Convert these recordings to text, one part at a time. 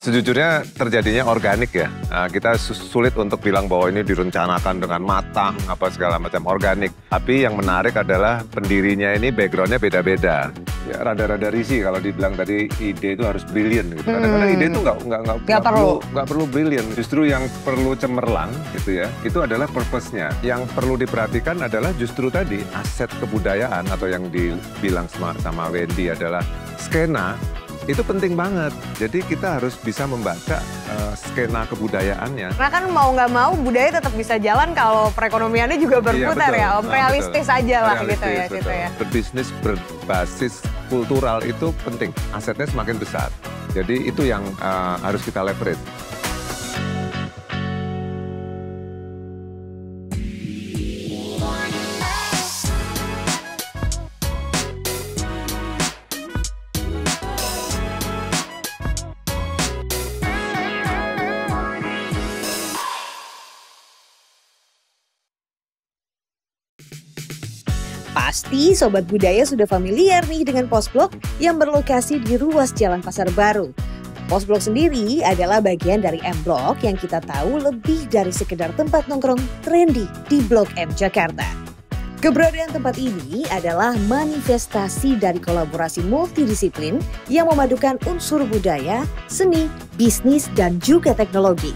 Sejujurnya terjadinya organik ya. Nah, kita sulit untuk bilang bahwa ini direncanakan dengan matang, apa segala macam organik. Tapi yang menarik adalah pendirinya ini backgroundnya beda-beda. Ya rada-rada risih kalau dibilang tadi ide itu harus brilliant gitu. Kadang-kadang ide itu nggak perlu brilliant. Justru yang perlu cemerlang gitu ya. Itu adalah purpose-nya. Yang perlu diperhatikan adalah justru tadi aset kebudayaan atau yang dibilang sama Wendy adalah skena. Itu penting banget. Jadi kita harus bisa membaca skena kebudayaannya. Karena kan mau nggak mau budaya tetap bisa jalan kalau perekonomiannya juga berputar ya Om. Realistis aja lah gitu ya. Gitu ya. Berbisnis berbasis kultural itu penting. Asetnya semakin besar. Jadi itu yang harus kita leverage. Pasti Sobat Budaya sudah familiar nih dengan Postblok yang berlokasi di ruas Jalan Pasar Baru. Postblok sendiri adalah bagian dari M Block yang kita tahu lebih dari sekedar tempat nongkrong trendy di Blok M Jakarta. Keberadaan tempat ini adalah manifestasi dari kolaborasi multidisiplin yang memadukan unsur budaya, seni, bisnis, dan juga teknologi.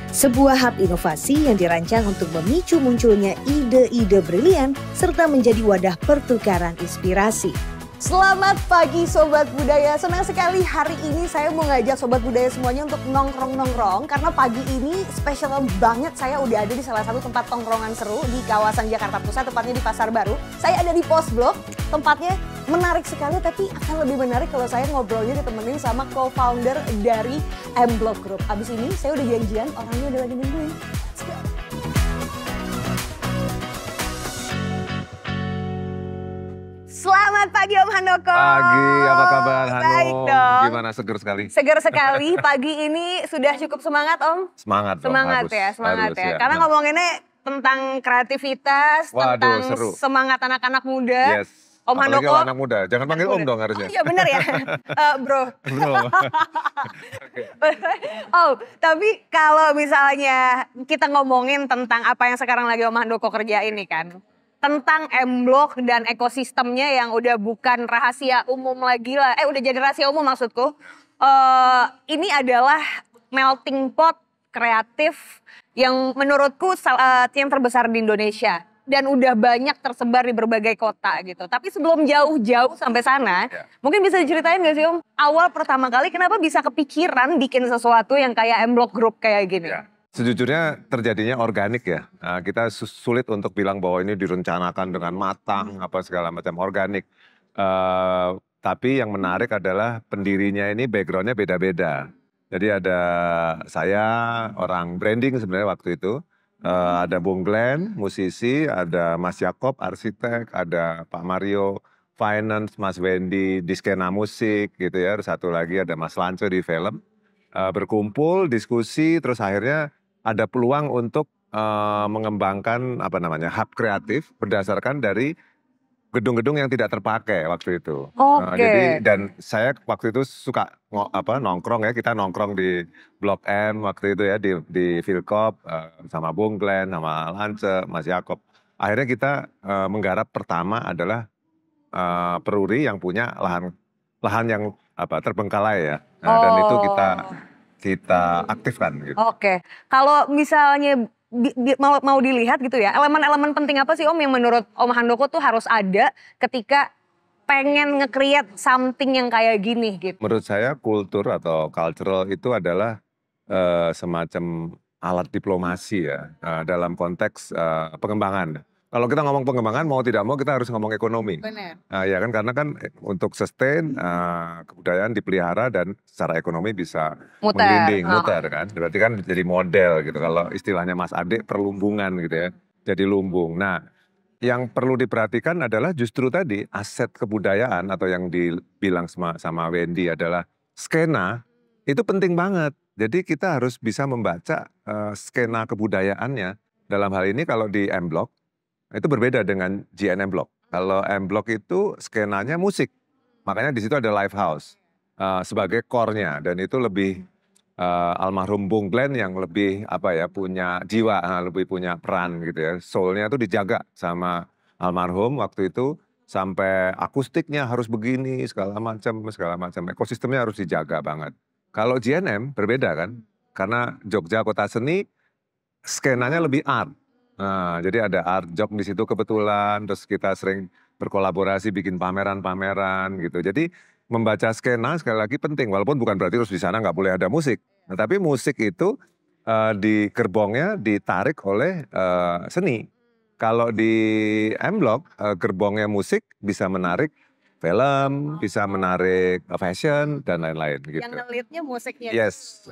Sebuah hub inovasi yang dirancang untuk memicu munculnya ide-ide brilian serta menjadi wadah pertukaran inspirasi. Selamat pagi Sobat Budaya, senang sekali hari ini saya mau ngajak Sobat Budaya semuanya untuk nongkrong-nongkrong. Karena pagi ini spesial banget saya udah ada di salah satu tempat tongkrongan seru di kawasan Jakarta Pusat, tepatnya di Pasar Baru. Saya ada di Postblok, tempatnya menarik sekali tapi akan lebih menarik kalau saya ngobrolnya ditemenin sama co-founder dari M Block Group. Abis ini saya udah janjian, orangnya udah lagi nungguin. Let's go. Selamat pagi Om Handoko. Pagi, apa kabar Hanum? Baik dong. Gimana, seger sekali? Seger sekali, pagi ini sudah cukup semangat Om? Semangat dong, Semangat harus, ya, semangat harus, ya. ya. Karena ngomonginnya tentang kreativitas, Waduh, tentang seru. semangat anak-anak muda. Yes. Om Apalagi Handoko. anak muda, jangan panggil Om dong harusnya. Oh iya benar ya, bro. Bro. Oh, tapi kalau misalnya kita ngomongin tentang apa yang sekarang lagi Om Handoko kerjain nih kan. Tentang M Block dan ekosistemnya yang udah bukan rahasia umum lagi lah. Udah jadi rahasia umum maksudku. Ini adalah melting pot kreatif yang menurutku yang terbesar di Indonesia. Dan udah banyak tersebar di berbagai kota gitu. Tapi sebelum jauh-jauh sampai sana, mungkin bisa diceritain gak sih Om? Awal pertama kali kenapa bisa kepikiran bikin sesuatu yang kayak M Block Group kayak gini? Ya. Sejujurnya terjadinya organik ya. Nah, kita sulit untuk bilang bahwa ini direncanakan dengan matang, apa segala macam organik. Tapi yang menarik adalah pendirinya ini backgroundnya beda-beda. Jadi ada saya orang branding sebenarnya waktu itu. Ada Bung Glenn, musisi, ada Mas Yakob, arsitek, ada Pak Mario, finance, Mas Wendy, di skena musik gitu ya. Satu lagi ada Mas Lanco di film. Berkumpul, diskusi, terus akhirnya ada peluang untuk mengembangkan hub kreatif berdasarkan dari gedung-gedung yang tidak terpakai waktu itu. Jadi dan saya waktu itu suka nongkrong ya, kita nongkrong di Blok M waktu itu ya di Philcop sama Bung Glenn, sama Lance, Mas Yakob. Akhirnya kita menggarap pertama adalah Peruri yang punya lahan yang terbengkalai ya. Dan itu kita aktifkan gitu. Kalau misalnya mau dilihat gitu ya, elemen-elemen penting apa sih Om yang menurut Om Handoko tuh harus ada ketika pengen nge-create something yang kayak gini gitu? Menurut saya kultur atau cultural itu adalah semacam alat diplomasi ya dalam konteks pengembangan. Kalau kita ngomong pengembangan mau tidak mau kita harus ngomong ekonomi. Benar. Ya kan karena kan untuk sustain kebudayaan dipelihara dan secara ekonomi bisa menggelinding, muter kan. Berarti kan jadi model gitu. Kalau istilahnya Mas Ade perlumbungan gitu ya. Jadi lumbung. Nah, yang perlu diperhatikan adalah justru tadi aset kebudayaan atau yang dibilang sama Wendy adalah skena itu penting banget. Jadi kita harus bisa membaca skena kebudayaannya. Dalam hal ini kalau di M Block itu berbeda dengan GNM Block. Kalau M Block itu skenanya musik, makanya di situ ada live house sebagai core-nya dan itu lebih almarhum Bung Glenn yang lebih apa ya punya jiwa, lebih punya peran gitu ya. Soulnya itu dijaga sama almarhum waktu itu sampai akustiknya harus begini segala macam. Ekosistemnya harus dijaga banget. Kalau JNM berbeda kan, karena Jogja Kota Seni skenanya lebih art. Nah, jadi ada art jog di situ kebetulan, terus kita sering berkolaborasi bikin pameran-pameran gitu. Jadi membaca skena sekali lagi penting, walaupun bukan berarti terus di sana nggak boleh ada musik. Nah, tapi musik itu di gerbongnya ditarik oleh seni. Kalau di M-Block gerbongnya musik bisa menarik film, bisa menarik fashion dan lain-lain gitu. Yang ngelitnya musiknya. Yes,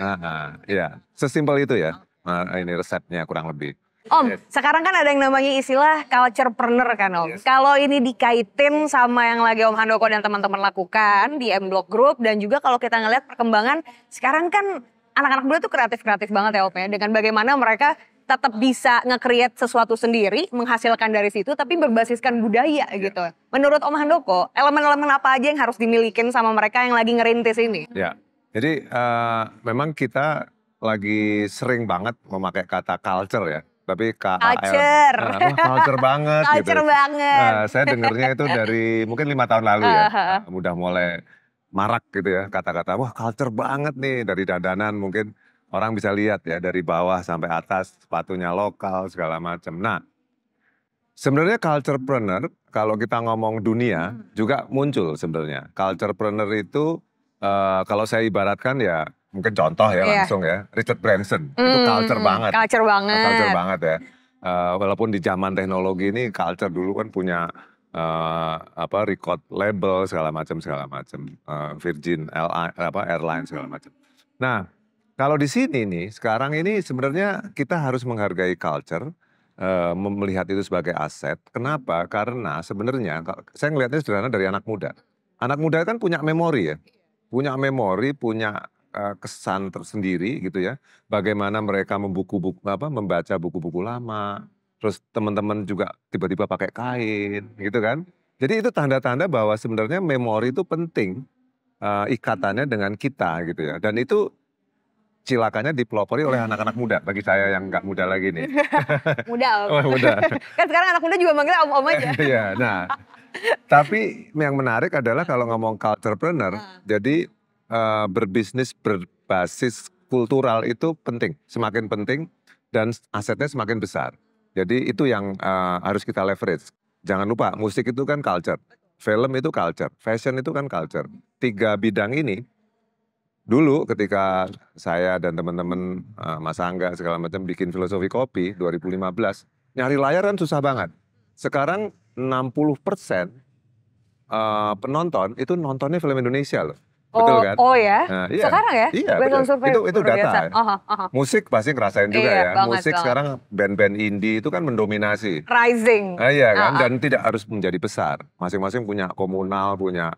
ya, sesimpel itu ya. Ini resepnya kurang lebih. Om, sekarang kan ada yang namanya istilah culturepreneur kan Om. Yes. Kalau ini dikaitin sama yang lagi Om Handoko dan teman-teman lakukan di M-Block Group dan juga kalau kita ngeliat perkembangan sekarang kan anak-anak muda tuh kreatif-kreatif banget ya Om ya. Dengan bagaimana mereka tetap bisa nge-create sesuatu sendiri, menghasilkan dari situ tapi berbasiskan budaya gitu. Menurut Om Handoko, elemen-elemen apa aja yang harus dimilikin sama mereka yang lagi ngerintis ini? Ya, jadi memang kita lagi sering banget memakai kata culture ya. Tapi Culture. Culture banget gitu. Culture banget. Nah, saya dengernya itu dari mungkin 5 tahun lalu ya. Udah mulai marak gitu ya kata-kata, wah culture banget nih dari dandanan mungkin orang bisa lihat ya dari bawah sampai atas sepatunya lokal segala macam. Nah, sebenarnya culturepreneur kalau kita ngomong dunia juga muncul sebenarnya. Culturepreneur itu kalau saya ibaratkan ya mungkin contoh ya langsung ya, Richard Branson itu culture banget. Culture banget. Culture banget ya. Walaupun di zaman teknologi ini culture dulu kan punya record label segala macam Virgin Airlines segala macam. Nah, kalau di sini nih sekarang ini sebenarnya kita harus menghargai culture, melihat itu sebagai aset. Kenapa? Karena sebenarnya saya ngelihatnya sederhana dari anak muda. Anak muda kan punya memori ya. Punya kesan tersendiri gitu ya. Bagaimana mereka membaca buku-buku lama. Terus teman-teman juga tiba-tiba pakai kain gitu kan. Jadi itu tanda-tanda bahwa sebenarnya memori itu penting ikatannya dengan kita gitu ya. Dan itu cilakanya dipelopori oleh anak-anak muda. Bagi saya yang nggak muda lagi nih. Muda Om. Oh, muda. Kan sekarang anak muda juga manggilnya Om-Om aja. Iya, nah. Tapi yang menarik adalah kalau ngomong culturepreneur, jadi berbisnis berbasis kultural itu penting, semakin penting dan asetnya semakin besar. Jadi itu yang harus kita leverage. Jangan lupa musik itu kan culture, film itu culture, fashion itu kan culture. 3 bidang ini dulu ketika saya dan teman-teman Mas Angga segala macam bikin filosofi kopi 2015, nyari layar kan susah banget. Sekarang 60% penonton itu nontonnya film Indonesia loh. Betul kan? Oh ya? Nah, iya. Sekarang ya? Iya, itu data. Musik pasti ngerasain juga ya. Musik sekarang band-band indie itu kan mendominasi. Rising. Iya kan, dan tidak harus menjadi besar. Masing-masing punya komunal, punya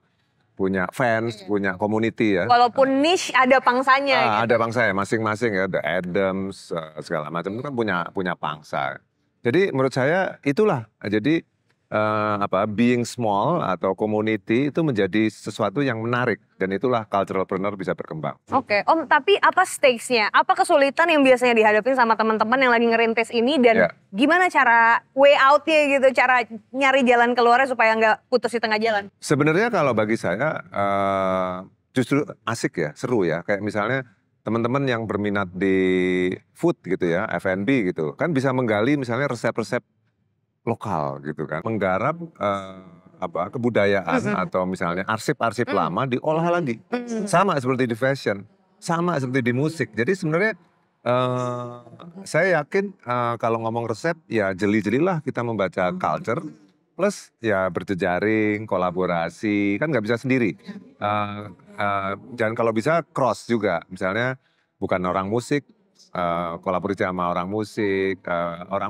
fans, punya community ya. Walaupun niche ada pangsanya. Gitu. Ada pangsanya masing-masing ya, The Adams segala macam itu kan punya pangsa. Jadi menurut saya itulah. Jadi being small atau community itu menjadi sesuatu yang menarik dan itulah culturalpreneur bisa berkembang. Oke, Om, tapi apa stakes-nya? Apa kesulitan yang biasanya dihadapin sama teman-teman yang lagi ngerintis ini dan gimana cara way out-nya gitu, cara nyari jalan keluarnya supaya nggak putus di tengah jalan? Sebenarnya kalau bagi saya justru asik ya, seru ya. Kayak misalnya teman-teman yang berminat di food gitu ya, F&B gitu, kan bisa menggali misalnya resep-resep lokal gitu kan, menggarap kebudayaan atau misalnya arsip-arsip lama diolah lagi, sama seperti di fashion, sama seperti di musik. Jadi sebenarnya saya yakin kalau ngomong resep ya jeli-jelilah kita membaca culture, plus ya berjejaring, kolaborasi, kan nggak bisa sendiri. Dan kalau bisa cross juga, misalnya bukan orang musik kolaborasi sama orang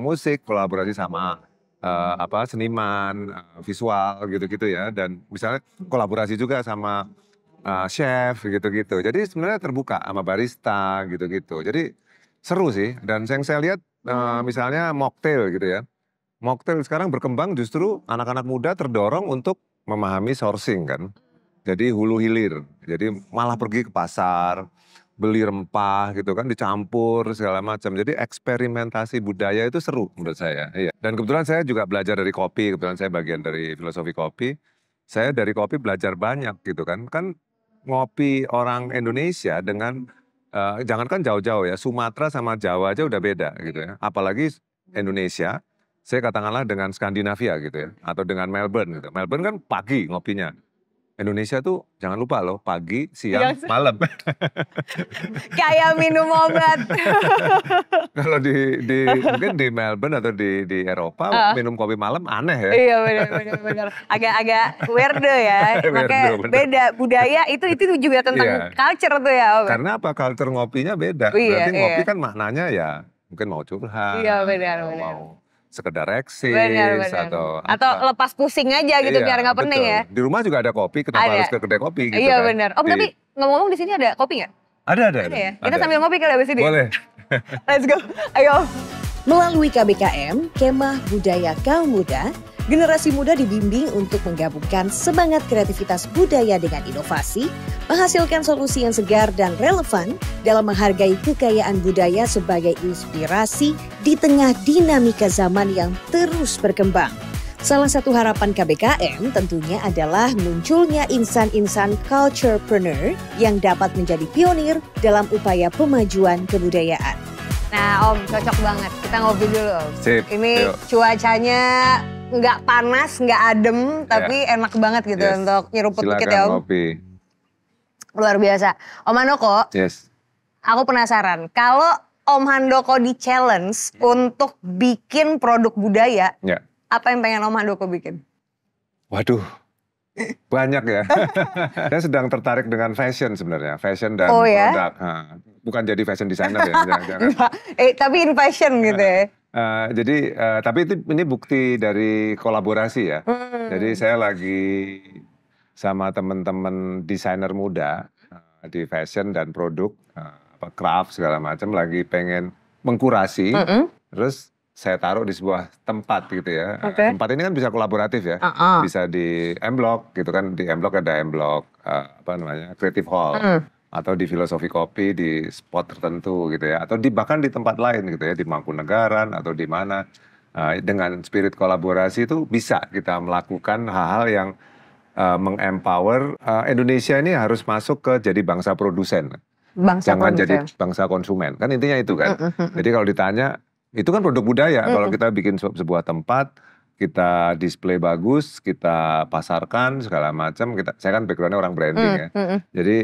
musik kolaborasi sama seniman, visual gitu-gitu ya, dan misalnya kolaborasi juga sama chef gitu-gitu. Jadi sebenarnya terbuka sama barista gitu-gitu. Jadi seru sih. Dan yang saya lihat misalnya mocktail gitu ya. Mocktail sekarang berkembang justru anak-anak muda terdorong untuk memahami sourcing kan. Jadi hulu hilir. Jadi malah pergi ke pasar, beli rempah gitu kan, dicampur segala macam. Jadi eksperimentasi budaya itu seru menurut saya. Iya. Dan kebetulan saya juga belajar dari kopi, kebetulan saya bagian dari filosofi kopi. Saya dari kopi belajar banyak gitu kan. Kan ngopi orang Indonesia dengan, jangankan jauh-jauh ya, Sumatera sama Jawa aja udah beda gitu ya. Apalagi Indonesia, saya katakanlah dengan Skandinavia gitu ya, atau dengan Melbourne gitu. Melbourne kan pagi ngopinya. Indonesia tuh jangan lupa loh, pagi, siang, malam. Kayak minum obat. Kalau mungkin di Melbourne atau di Eropa minum kopi malam aneh ya. Iya benar. Agak weirdo ya. Makanya beda budaya itu juga tentang culture tuh ya Om. Karena apa? Culture ngopinya beda. Berarti ngopi kan maknanya ya mungkin mau curhat. Iya benar. Mau sekedar eksis atau lepas pusing aja gitu biar nggak pening ya. Di rumah juga ada kopi, kenapa harus ke kedai kopi gitu iya kan. benar. Om tapi ngomong-ngomong di sini ada kopi nggak? Ada ya. Kita sambil ngopi kali abis ini. Boleh. Let's go. Ayo. Melalui KBKM, Kemah Budaya Kaum Muda, generasi muda dibimbing untuk menggabungkan semangat kreativitas budaya dengan inovasi, menghasilkan solusi yang segar dan relevan dalam menghargai kekayaan budaya sebagai inspirasi di tengah dinamika zaman yang terus berkembang. Salah satu harapan KBKM tentunya adalah munculnya insan-insan culturepreneur yang dapat menjadi pionir dalam upaya pemajuan kebudayaan. Nah Om, cocok banget. Kita ngopi dulu Om. Sip, ini yuk. Cuacanya nggak panas, nggak adem, tapi enak banget gitu untuk nyeruput dikit ya Om. Ngopi. Luar biasa. Om Handoko, aku penasaran. Kalau Om Handoko di-challenge untuk bikin produk budaya, apa yang pengen Om Handoko bikin? Waduh, banyak ya. Saya sedang tertarik dengan fashion sebenarnya, fashion dan produk. Bukan jadi fashion designer ya, jangan. Tapi in fashion gitu ya. Tapi ini bukti dari kolaborasi ya. Jadi saya lagi sama teman-teman desainer muda di fashion dan produk, craft segala macam, lagi pengen mengkurasi, terus saya taruh di sebuah tempat gitu ya. Tempat ini kan bisa kolaboratif ya, bisa di M-Block gitu kan, di M-Block ada M-Block Creative Hall, atau di Filosofi Kopi di spot tertentu gitu ya, atau bahkan di tempat lain gitu ya, di Mangkunegaran atau di mana. Dengan spirit kolaborasi itu bisa kita melakukan hal-hal yang mengempower. Indonesia ini harus masuk ke jadi bangsa produsen, jangan jadi bangsa konsumen, kan intinya itu kan. Jadi kalau ditanya, itu kan produk budaya. Kalau kita bikin sebuah tempat, kita display bagus, kita pasarkan segala macam. Saya kan backgroundnya orang branding ya. Jadi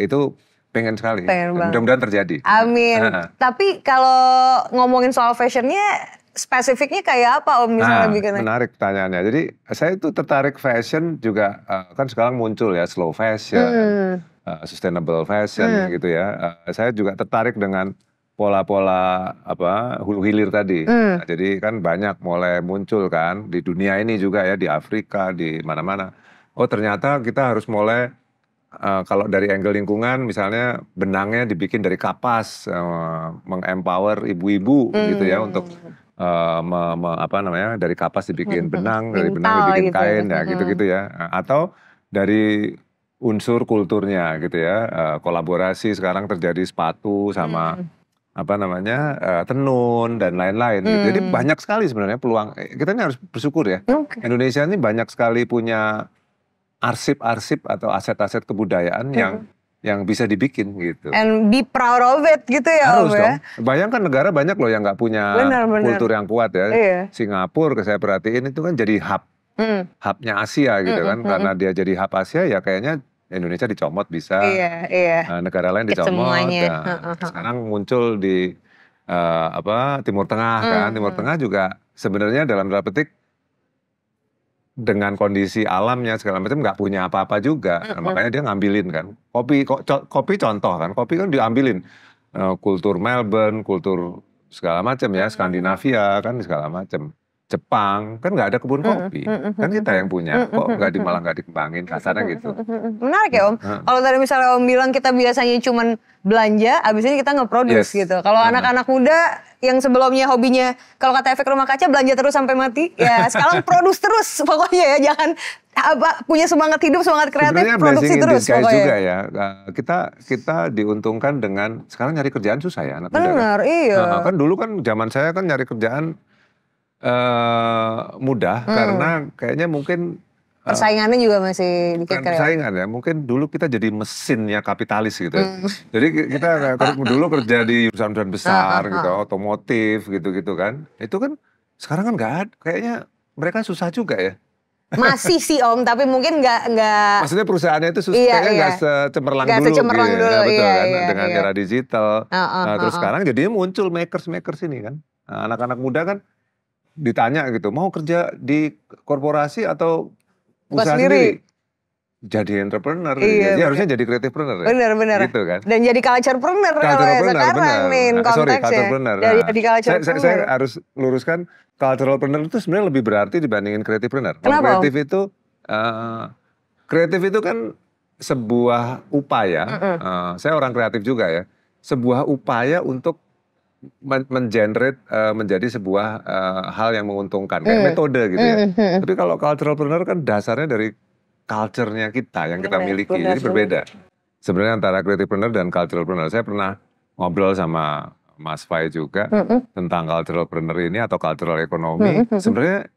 itu pengen sekali. Mudah-mudahan terjadi. Amin. Tapi kalau ngomongin soal fashionnya, spesifiknya kayak apa Om misalnya bikinnya? Menarik pertanyaannya. Jadi saya itu tertarik fashion juga, kan sekarang muncul ya slow fashion, sustainable fashion gitu ya. Saya juga tertarik dengan pola-pola hulu hilir tadi. Nah, jadi kan banyak mulai muncul kan di dunia ini juga ya, di Afrika, di mana-mana. Oh ternyata kita harus mulai, kalau dari angle lingkungan misalnya benangnya dibikin dari kapas, mengempower ibu-ibu gitu ya untuk dari kapas dibikin benang, dari benang dibikin kain ya gitu-gitu ya. Atau dari unsur kulturnya gitu ya, kolaborasi sekarang terjadi sepatu sama tenun dan lain-lain gitu. Jadi banyak sekali sebenarnya peluang. Kita ini harus bersyukur ya. Indonesia ini banyak sekali punya arsip-arsip atau aset-aset kebudayaan yang bisa dibikin gitu. And be proud of it gitu ya Harus Om dong. ya. Bayangkan negara banyak loh yang nggak punya kultur yang kuat ya. Singapura saya perhatiin itu kan jadi hubnya Asia gitu kan. Karena dia jadi hub Asia ya kayaknya Indonesia dicomot bisa, negara lain dicomot. Sekarang muncul di Timur Tengah kan, Timur Tengah juga sebenarnya dalam tanda petik dengan kondisi alamnya segala macam nggak punya apa-apa juga, makanya dia ngambilin kan. Kopi contoh kan, kopi kan diambilin kultur Melbourne, kultur segala macam ya, Skandinavia kan segala macam. Jepang kan nggak ada kebun kopi, kan kita yang punya, kok malah nggak dikembangin, kasarnya gitu. Menarik ya Om. Kalau tadi misalnya Om bilang kita biasanya cuman belanja, abis ini kita nge-produce gitu. Kalau anak-anak muda yang sebelumnya hobinya, kalau kata efek rumah kaca belanja terus sampai mati, ya sekarang produce terus pokoknya ya, jangan punya semangat hidup, semangat kreatif, Sebenarnya produksi blessing in terus disguise pokoknya. juga ya. Kita diuntungkan dengan sekarang nyari kerjaan susah ya anak muda kan. Benar, iya. Kan dulu kan zaman saya kan nyari kerjaan mudah karena kayaknya mungkin Persaingannya juga masih dikit bukan kali ya. persaingan ya, mungkin dulu kita jadi mesinnya kapitalis gitu ya. Jadi kita dulu kerja di perusahaan-perusahaan besar gitu, otomotif gitu-gitu kan. Itu kan sekarang kan nggak ada, kayaknya mereka susah juga ya. Masih sih Om, tapi mungkin nggak. Maksudnya perusahaannya itu susah, Iya, kayaknya iya. nggak secemerlang Nggak dulu secemerlang gitu dulu, ya. Betul iya, kan, iya, dengan iya. era digital. Nah, terus Heeh. sekarang jadinya muncul makers ini kan. Nah, anak-anak muda kan ditanya gitu, mau kerja di korporasi atau Buka usaha sendiri. sendiri? Jadi entrepreneur, Iya, jadi harusnya jadi creativepreneur ya. Bener. Gitu kan. Dan jadi culturepreneur kalau ya Culturepreneur, sekarang benar. nih Sorry, konteksnya. culturepreneur. Dari Nah, jadi saya culturepreneur. harus luruskan, culturalpreneur itu sebenarnya lebih berarti dibandingin creativepreneur. Kalau Kenapa, Om? kreatif itu kan sebuah upaya, saya orang kreatif juga ya, sebuah upaya untuk mengenerate menjadi sebuah hal yang menguntungkan, kayak metode gitu ya. Tapi kalau culturalpreneur kan dasarnya dari culture-nya kita yang kita miliki, jadi berbeda. Sebenarnya antara creativepreneur dan culturalpreneur, saya pernah ngobrol sama Mas Fai juga tentang culturalpreneur ini atau cultural economy. Sebenarnya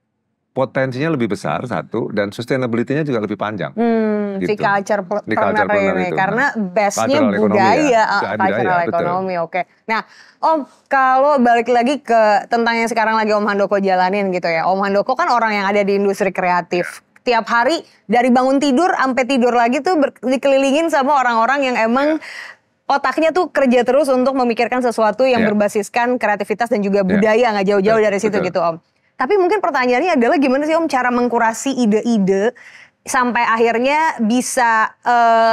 potensinya lebih besar satu, dan sustainability-nya juga lebih panjang. Si Gitu. Di culturepreneur culturepreneur ini itu. karena base-nya Cultural economy budaya, ya. cultural Budaya, betul. economy, oke. Nah, Om, kalau balik lagi ke tentang yang sekarang lagi Om Handoko jalanin gitu ya. Om Handoko kan orang yang ada di industri kreatif. Tiap hari dari bangun tidur sampai tidur lagi tuh dikelilingin sama orang-orang yang emang otaknya tuh kerja terus untuk memikirkan sesuatu yang berbasiskan kreativitas dan juga budaya, nggak jauh-jauh dari situ gitu Om. Tapi mungkin pertanyaannya adalah gimana sih Om cara mengkurasi ide-ide sampai akhirnya bisa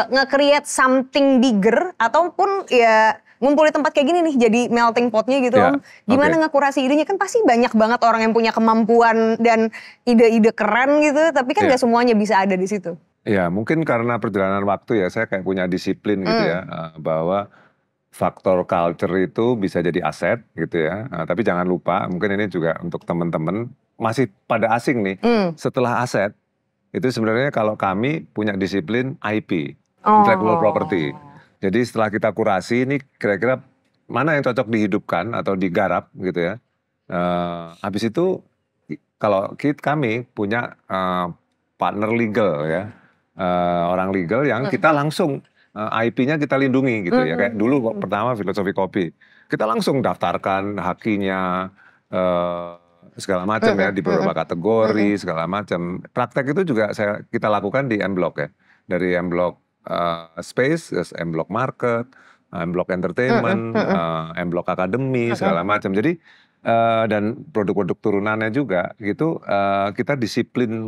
nge-create something bigger ataupun ya ngumpulin tempat kayak gini nih jadi melting potnya gitu Om. Gimana ngekurasi idenya, kan pasti banyak banget orang yang punya kemampuan dan ide-ide keren gitu, tapi kan nggak semuanya bisa ada di situ. Ya mungkin karena perjalanan waktu ya, saya kayak punya disiplin gitu ya, bahwa faktor culture itu bisa jadi aset gitu ya. Tapi jangan lupa, mungkin ini juga untuk teman-teman masih pada asing nih, setelah aset itu sebenarnya kalau kami punya disiplin IP, intellectual property. Jadi setelah kita kurasi ini kira-kira mana yang cocok dihidupkan atau digarap gitu ya. Habis itu kalau kami punya partner legal ya, orang legal yang kita langsung IP-nya kita lindungi gitu ya. Kayak dulu pertama filosofi kopi, kita langsung daftarkan hakinya segala macam ya di beberapa kategori segala macam. Praktek itu juga kita lakukan di M-Block ya, dari M-Block Space, M-Block Market, M-Block Entertainment, M-Block Academy segala macam. Jadi dan produk-produk turunannya juga gitu, kita disiplin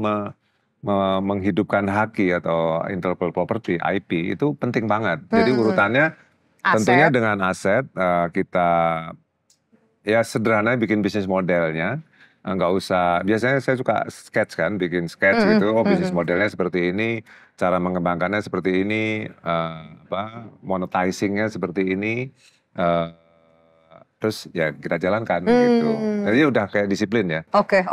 menghidupkan haki atau intellectual property IP itu penting banget. Jadi urutannya tentunya dengan aset, kita ya sederhana bikin bisnis modelnya, nggak usah, biasanya saya suka sketch kan, bikin sketch gitu, oh bisnis modelnya seperti ini, cara mengembangkannya seperti ini, monetizingnya seperti ini, terus ya kita jalankan gitu. Jadi udah kayak disiplin ya. Oke.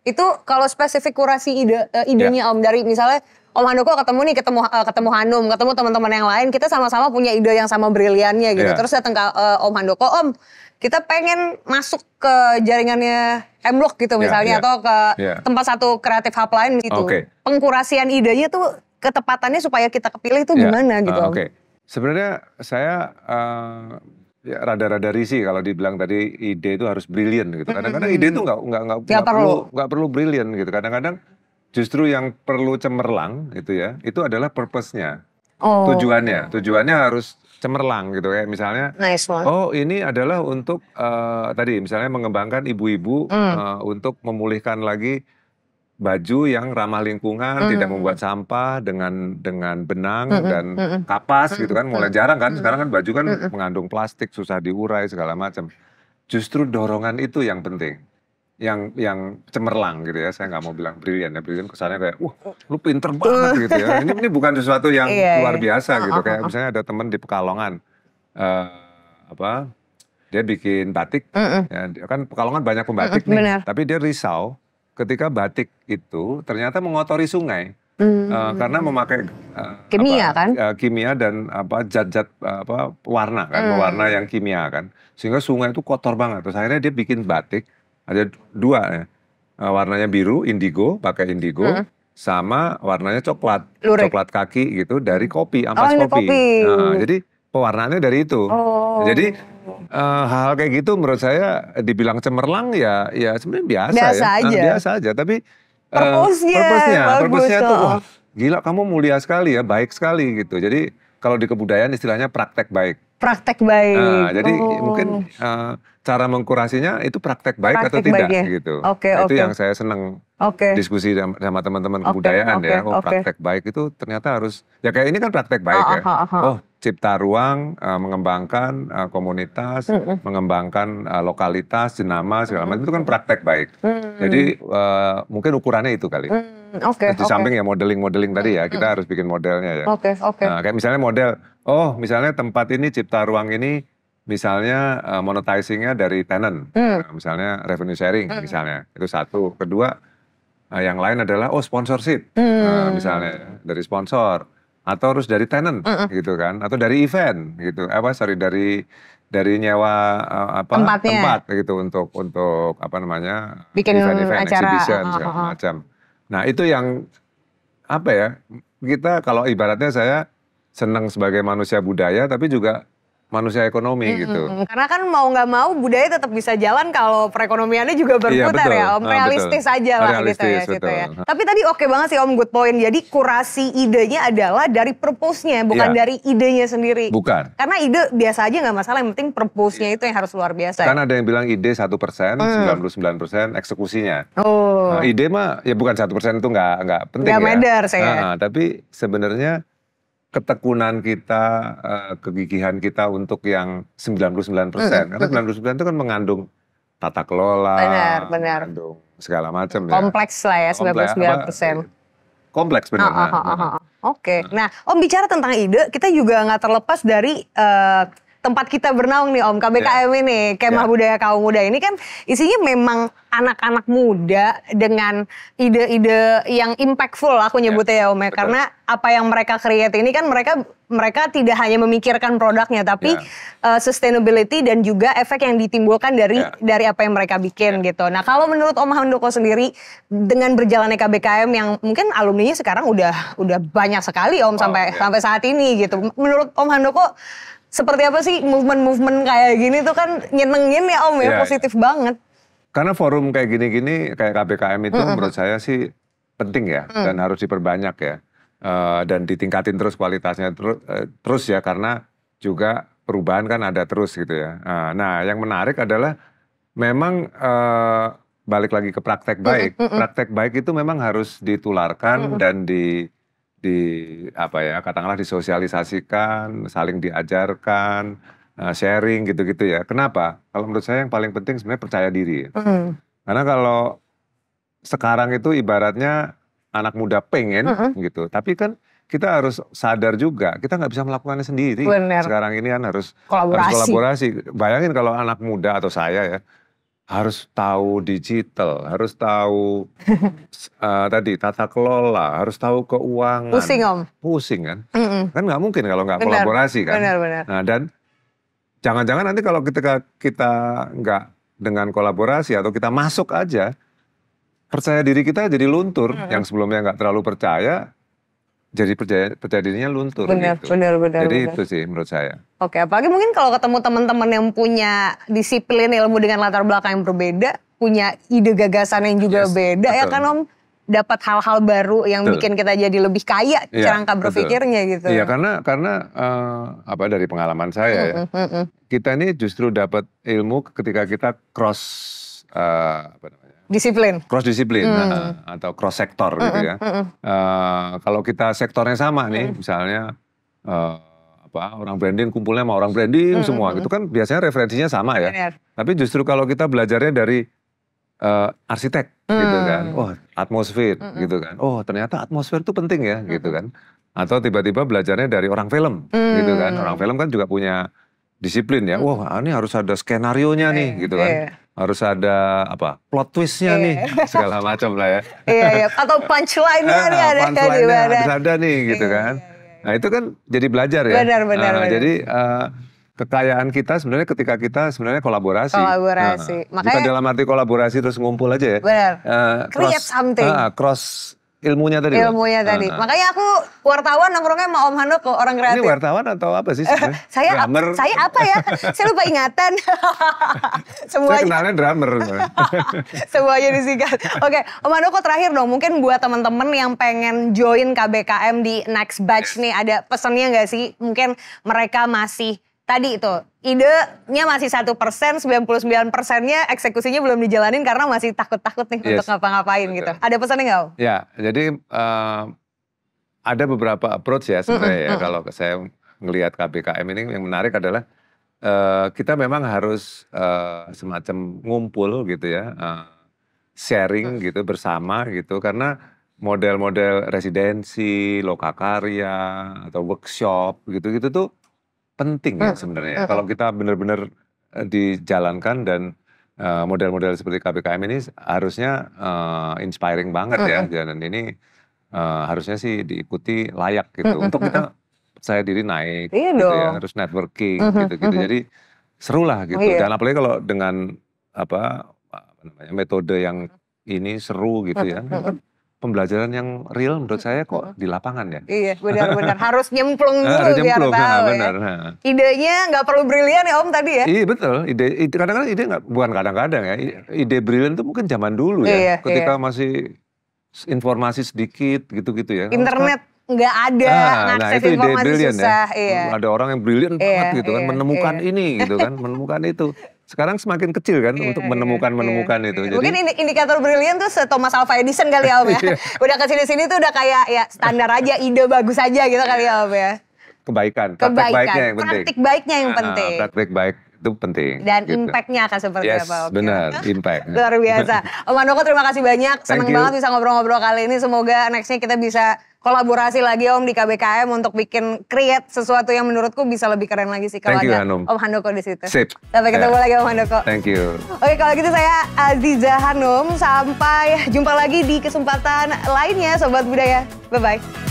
Itu kalau spesifik kurasi idenya Om, dari misalnya Om Handoko ketemu Hanum, ketemu teman-teman yang lain, kita sama-sama punya ide yang sama briliannya gitu. Terus datang ke Om Handoko, Om, kita pengen masuk ke jaringannya M-Block gitu misalnya, atau ke tempat satu kreatif hub lain gitu. Pengkurasian idenya tuh ketepatannya supaya kita kepilih itu gimana gitu Om? Sebenarnya saya ya rada-rada risih kalau dibilang tadi ide itu harus brilian gitu. Kadang-kadang ide itu nggak perlu brilian gitu. Kadang-kadang justru yang perlu cemerlang gitu ya, itu adalah purpose-nya, tujuannya harus cemerlang gitu. Kayak misalnya, oh ini adalah untuk tadi misalnya mengembangkan ibu-ibu untuk memulihkan lagi baju yang ramah lingkungan, tidak membuat sampah dengan benang dan kapas gitu kan. Mulai jarang kan, sekarang kan baju kan mengandung plastik, susah diurai segala macam. Justru dorongan itu yang penting, yang cemerlang gitu ya. Saya nggak mau bilang brilian ya, brilian kesannya kayak wah lu pinter banget gitu ya. Ini bukan sesuatu yang luar biasa gitu. Kayak misalnya ada teman di Pekalongan, dia bikin batik, ya, kan Pekalongan banyak pembatik nih, tapi dia risau ketika batik itu ternyata mengotori sungai. Karena memakai Kimia kan? kimia dan zat-zat warna kan, pewarna yang kimia kan, sehingga sungai itu kotor banget. Terus akhirnya dia bikin batik, ada 2 ya, warnanya biru, indigo, pakai indigo, sama warnanya coklat, Lurik. coklat kaki gitu dari kopi, ampas ini kopi. kopi. Jadi pewarnaannya dari itu. Jadi hal-hal kayak gitu menurut saya dibilang cemerlang ya sebenarnya biasa ya, biasa aja. Tapi purpose-nya tuh, wah gila kamu mulia sekali ya, baik sekali gitu. Jadi kalau di kebudayaan istilahnya praktek baik. Praktek baik. Jadi mungkin cara mengkurasinya itu praktek baik atau tidak gitu. Itu yang saya seneng diskusi sama teman-teman kebudayaan ya. Oh praktek baik itu ternyata harus, ya kayak ini kan praktek baik ya. Oh cipta ruang, mengembangkan komunitas, mengembangkan lokalitas, jenama segala macam itu kan praktek baik. Jadi mungkin ukurannya itu kali. Di samping ya modeling tadi ya, kita harus bikin modelnya ya. Nah, kayak misalnya model, misalnya tempat ini cipta ruang ini misalnya monetizingnya dari tenant, misalnya revenue sharing misalnya, itu satu. Kedua yang lain adalah sponsorship, misalnya dari sponsor. Atau harus dari tenant gitu kan, atau dari event gitu, dari nyewa tempat gitu untuk bikin event-event, acara, exhibition segala macam. Nah itu yang kita kalau ibaratnya saya senang sebagai manusia budaya tapi juga manusia ekonomi gitu. Karena kan mau nggak mau budaya tetap bisa jalan kalau perekonomiannya juga berputar ya Om. Realistis aja lah gitu ya. Tapi tadi oke banget sih Om, good point. Jadi kurasi idenya adalah dari purpose-nya, bukan dari idenya sendiri. Bukan. Karena ide biasa aja nggak masalah, yang penting purpose-nya itu yang harus luar biasa. Kan ada yang bilang ide 1%, 99% eksekusinya. Nah, ide mah ya bukan 1% itu nggak penting ya. Nggak matter saya. Tapi sebenarnya ketekunan kita, kegigihan kita untuk yang 99%. Karena 99% itu kan mengandung tata kelola, mengandung segala macam ya. Kompleks lah ya 99%. Kompleks benar. Oke. Nah Om bicara tentang ide, kita juga nggak terlepas dari tempat kita bernaung nih Om, KBKM ini, Kemah Budaya Kaum Muda ini kan isinya memang anak-anak muda dengan ide-ide yang impactful aku nyebutnya ya Om ya. Karena apa yang mereka create ini kan mereka tidak hanya memikirkan produknya tapi sustainability dan juga efek yang ditimbulkan dari apa yang mereka bikin gitu. Nah kalau menurut Om Handoko sendiri dengan berjalannya KBKM yang mungkin alumninya sekarang udah banyak sekali Om sampai saat ini gitu. Menurut Om Handoko seperti apa sih movement-movement kayak gini tuh kan nyenengin ya Om ya, positif banget. Karena forum kayak gini-gini, kayak KBKM itu menurut saya sih penting ya, dan harus diperbanyak ya. Dan ditingkatin terus kualitasnya terus ya, karena juga perubahan kan ada terus gitu ya. Nah yang menarik adalah memang balik lagi ke praktek baik. Praktek baik itu memang harus ditularkan dan katakanlah disosialisasikan, saling diajarkan, sharing gitu-gitu ya. Kenapa? Kalau menurut saya yang paling penting sebenarnya percaya diri. Karena kalau sekarang itu ibaratnya anak muda pengen gitu, tapi kan kita harus sadar juga kita nggak bisa melakukannya sendiri. Sekarang ini kan harus kolaborasi. Bayangin kalau anak muda atau saya ya, harus tahu digital, harus tahu tata kelola, harus tahu keuangan. Pusing Om. Pusing kan? Kan nggak mungkin kalau nggak kolaborasi kan? Benar. Nah dan jangan-jangan nanti kalau kita nggak dengan kolaborasi atau kita masuk aja, percaya diri kita jadi luntur. Yang sebelumnya nggak terlalu percaya, jadi percaya dirinya luntur. Benar. Jadi itu sih menurut saya. Oke, apalagi mungkin kalau ketemu teman-teman yang punya disiplin ilmu dengan latar belakang yang berbeda, punya ide gagasan yang juga beda ya kan Om, dapat hal-hal baru yang bikin kita jadi lebih kaya kerangka berpikirnya gitu. Iya, karena dari pengalaman saya ya, kita ini justru dapat ilmu ketika kita disiplin. Cross disiplin atau cross sektor gitu ya. Kalau kita sektornya sama nih, misalnya orang branding kumpulnya sama orang branding semua, gitu kan biasanya referensinya sama ya. Benar. Tapi justru kalau kita belajarnya dari arsitek gitu kan, atmosfer gitu kan, ternyata atmosfer itu penting ya gitu kan. Atau tiba-tiba belajarnya dari orang film gitu kan, orang film kan juga punya disiplin ya, ini harus ada skenarionya nih gitu kan. harus ada apa plot twistnya nih segala macam lah ya. Iya. Atau punchline-nya nih ada punchline-nya harus ada nih gitu kan. Nah itu kan jadi belajar ya. Benar. Jadi kekayaan kita sebenarnya ketika kita sebenarnya kolaborasi. Makanya bukan dalam arti kolaborasi terus ngumpul aja ya. Benar. Create something. Cross ilmunya tadi. Makanya aku wartawan nongkrongnya sama Om Handoko, orang kreatif. Ini wartawan atau apa sih sebenarnya? Saya apa ya? Saya lupa ingatan. Saya kenalnya drummer. Semuanya disingkat. Oke, Om Handoko terakhir dong. Mungkin buat teman-teman yang pengen join KBKM di next batch nih, ada pesannya nggak sih? Mungkin mereka masih tadi itu idenya masih 1%, 99%-nya eksekusinya belum dijalanin karena masih takut-takut nih untuk ngapa-ngapain gitu. Ada pesannya nggak Om? Ya, jadi ada beberapa approach ya sebenarnya ya. Kalau saya ngelihat KBKM ini yang menarik adalah kita memang harus semacam ngumpul gitu ya, sharing gitu bersama gitu. Karena model-model residensi, lokakarya, atau workshop gitu-gitu tuh penting ya sebenarnya. Kalau kita benar-benar dijalankan dan model-model seperti KBKM ini harusnya inspiring banget ya. Dan ini harusnya sih diikuti layak gitu. Untuk kita percaya diri naik gitu ya. Harus networking gitu-gitu. Jadi seru lah gitu. Dan apalagi kalau dengan metode yang ini seru gitu ya. Pembelajaran yang real menurut saya kok di lapangan ya. Iya benar-benar harus nyemplung dulu biar tahu benar. Ya. Idenya nggak perlu brilian ya Om tadi ya. Iya betul, kadang-kadang ide bukan kadang-kadang ya, ide brilian itu mungkin zaman dulu ya. Ketika masih informasi sedikit gitu-gitu ya. Internet nggak ada, akses itu informasi ide brilian susah. Ya. Ada orang yang brilian banget gitu kan, menemukan ini gitu kan, menemukan itu. Sekarang semakin kecil kan untuk menemukan itu. Jadi, mungkin indikator brilian tuh Thomas Alva Edison kali ya Om ya. Udah kesini-sini tuh udah kayak ya standar aja, ide bagus aja gitu kali ya Om ya. Kebaikan, praktek baiknya yang penting. Praktik baiknya yang penting. Praktek baik itu penting. Dan gitu. impact-nya akan seperti apa Om? Benar, impact. Luar biasa. Om Handoko terima kasih banyak, senang banget bisa ngobrol-ngobrol kali ini. Semoga nextnya kita bisa kolaborasi lagi Om di KBKM untuk bikin create sesuatu yang menurutku bisa lebih keren lagi sih kalau ada Om Handoko di situ. Sip. Sampai ketemu lagi Om Handoko. Thank you. Oke kalau gitu saya Aziza Hanum, sampai jumpa lagi di kesempatan lainnya Sobat Budaya. Bye-bye.